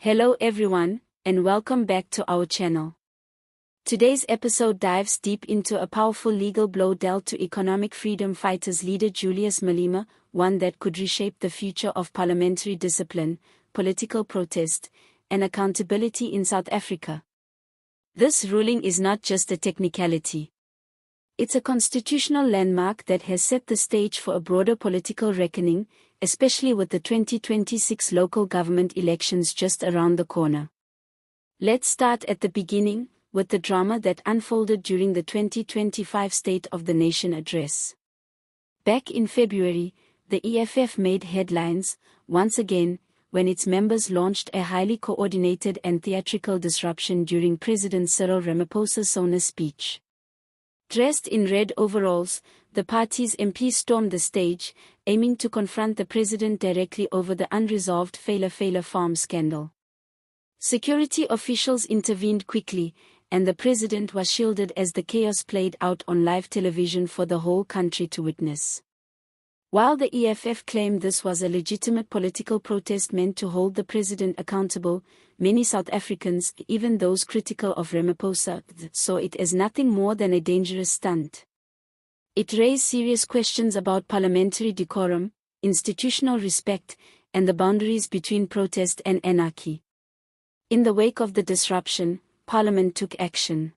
Hello everyone, and welcome back to our channel. Today's episode dives deep into a powerful legal blow dealt to economic freedom fighters leader Julius Malema, one that could reshape the future of parliamentary discipline, political protest, and accountability in South Africa. This ruling is not just a technicality. It's a constitutional landmark that has set the stage for a broader political reckoning, especially with the 2026 local government elections just around the corner. Let's start at the beginning, with the drama that unfolded during the 2025 State of the Nation address. Back in February, the EFF made headlines, once again, when its members launched a highly coordinated and theatrical disruption during President Cyril Ramaphosa's SONA speech. Dressed in red overalls, the party's MPs stormed the stage, aiming to confront the president directly over the unresolved Failure Farm scandal. Security officials intervened quickly, and the president was shielded as the chaos played out on live television for the whole country to witness. While the EFF claimed this was a legitimate political protest meant to hold the president accountable, many South Africans, even those critical of Ramaphosa, saw it as nothing more than a dangerous stunt. It raised serious questions about parliamentary decorum, institutional respect, and the boundaries between protest and anarchy. In the wake of the disruption, Parliament took action.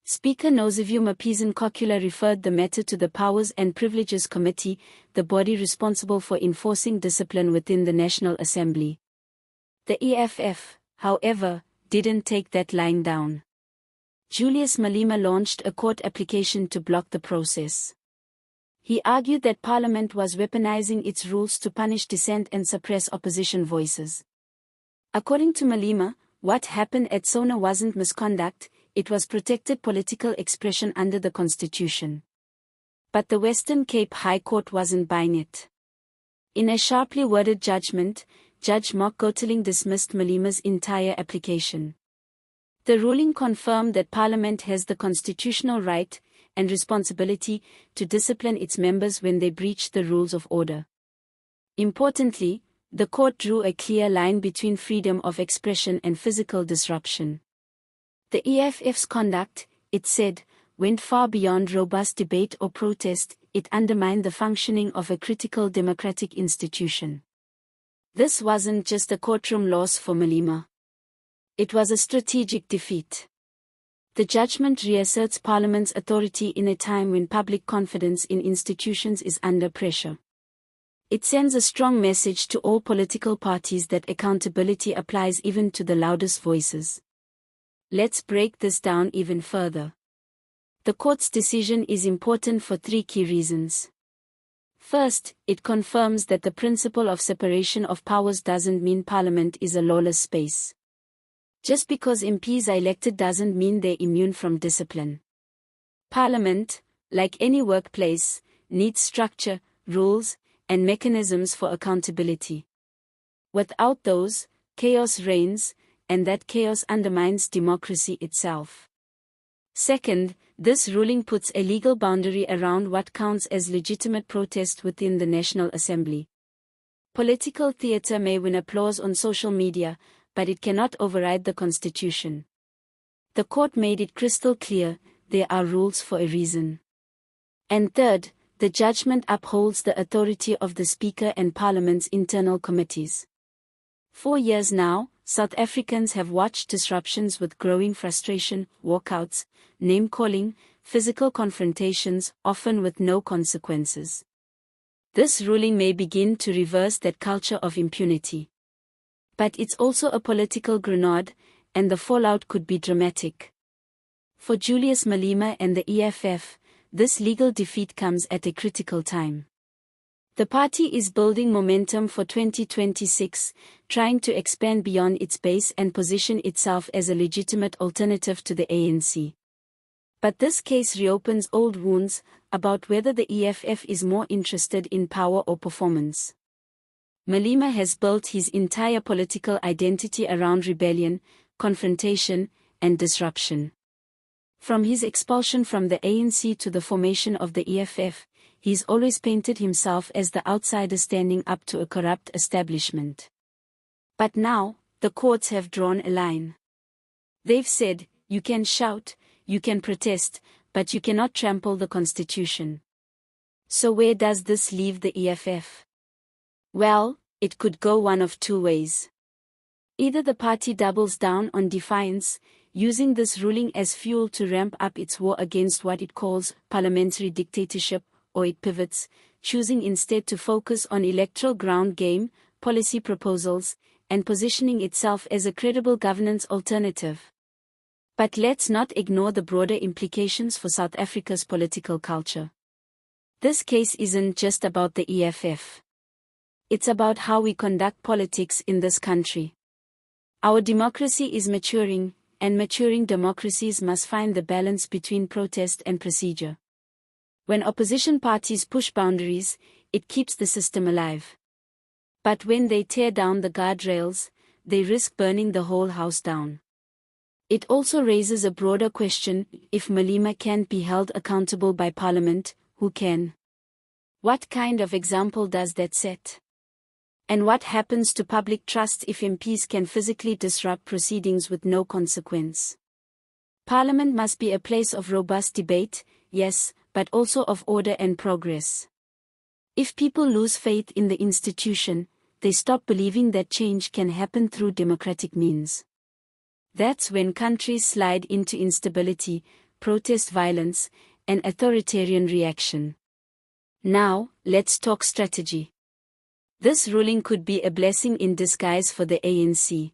Speaker Nosiviwe Mapisa-Nqakula referred the matter to the Powers and Privileges Committee, the body responsible for enforcing discipline within the National Assembly. The EFF, however, didn't take that lying down. Julius Malema launched a court application to block the process. He argued that Parliament was weaponizing its rules to punish dissent and suppress opposition voices. According to Malema, what happened at SONA wasn't misconduct, it was protected political expression under the Constitution. But the Western Cape High Court wasn't buying it. In a sharply worded judgment, Judge Mogoatlheng dismissed Malema's entire application. The ruling confirmed that Parliament has the constitutional right and responsibility to discipline its members when they breach the rules of order. Importantly, the court drew a clear line between freedom of expression and physical disruption. The EFF's conduct, it said, went far beyond robust debate or protest, it undermined the functioning of a critical democratic institution. This wasn't just a courtroom loss for Malema. It was a strategic defeat. The judgment reasserts Parliament's authority in a time when public confidence in institutions is under pressure. It sends a strong message to all political parties that accountability applies even to the loudest voices. Let's break this down even further. The court's decision is important for three key reasons. First, it confirms that the principle of separation of powers doesn't mean Parliament is a lawless space. Just because MPs are elected doesn't mean they're immune from discipline. Parliament, like any workplace, needs structure, rules, and mechanisms for accountability. Without those, chaos reigns, and that chaos undermines democracy itself. Second, this ruling puts a legal boundary around what counts as legitimate protest within the National Assembly. Political theatre may win applause on social media, but it cannot override the Constitution. The court made it crystal clear, there are rules for a reason. And third, the judgment upholds the authority of the Speaker and Parliament's internal committees. For years now, South Africans have watched disruptions with growing frustration, walkouts, name-calling, physical confrontations, often with no consequences. This ruling may begin to reverse that culture of impunity. But it's also a political grenade, and the fallout could be dramatic. For Julius Malema and the EFF, this legal defeat comes at a critical time. The party is building momentum for 2026, trying to expand beyond its base and position itself as a legitimate alternative to the ANC. But this case reopens old wounds about whether the EFF is more interested in power or performance. Malema has built his entire political identity around rebellion, confrontation, and disruption. From his expulsion from the ANC to the formation of the EFF, he's always painted himself as the outsider standing up to a corrupt establishment. But now, the courts have drawn a line. They've said, you can shout, you can protest, but you cannot trample the Constitution. So where does this leave the EFF? Well, it could go one of two ways. Either the party doubles down on defiance, using this ruling as fuel to ramp up its war against what it calls parliamentary dictatorship, or it pivots, choosing instead to focus on electoral ground game, policy proposals, and positioning itself as a credible governance alternative. But let's not ignore the broader implications for South Africa's political culture. This case isn't just about the EFF. It's about how we conduct politics in this country. Our democracy is maturing, and maturing democracies must find the balance between protest and procedure. When opposition parties push boundaries, it keeps the system alive. But when they tear down the guardrails, they risk burning the whole house down. It also raises a broader question: if Malema can't be held accountable by Parliament, who can? What kind of example does that set? And what happens to public trust if MPs can physically disrupt proceedings with no consequence? Parliament must be a place of robust debate, yes, but also of order and progress. If people lose faith in the institution, they stop believing that change can happen through democratic means. That's when countries slide into instability, protest violence, and authoritarian reaction. Now, let's talk strategy. This ruling could be a blessing in disguise for the ANC.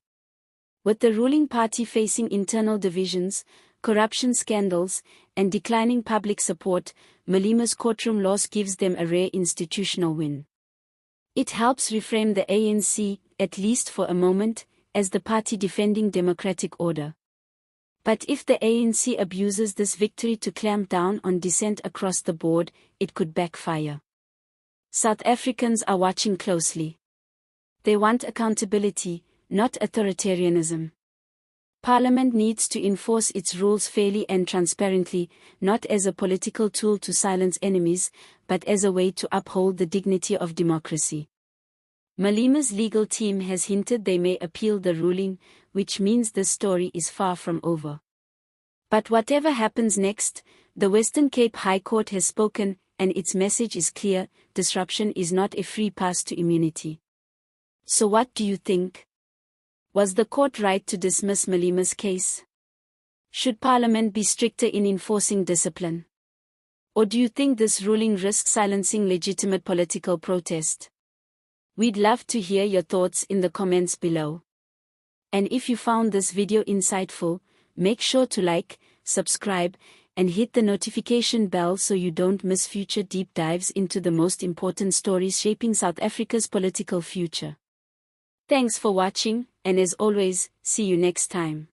With the ruling party facing internal divisions, corruption scandals, and declining public support, Malema's courtroom loss gives them a rare institutional win. It helps reframe the ANC, at least for a moment, as the party defending democratic order. But if the ANC abuses this victory to clamp down on dissent across the board, it could backfire. South Africans are watching closely. They want accountability, not authoritarianism. Parliament needs to enforce its rules fairly and transparently, not as a political tool to silence enemies, but as a way to uphold the dignity of democracy. Malema's legal team has hinted they may appeal the ruling, which means this story is far from over. But whatever happens next, the Western Cape High Court has spoken, and its message is clear: disruption is not a free pass to immunity. So what do you think? Was the court right to dismiss Malema's case? Should Parliament be stricter in enforcing discipline? Or do you think this ruling risks silencing legitimate political protest? We'd love to hear your thoughts in the comments below. And if you found this video insightful, make sure to like, subscribe, and hit the notification bell so you don't miss future deep dives into the most important stories shaping South Africa's political future. Thanks for watching, and as always, see you next time.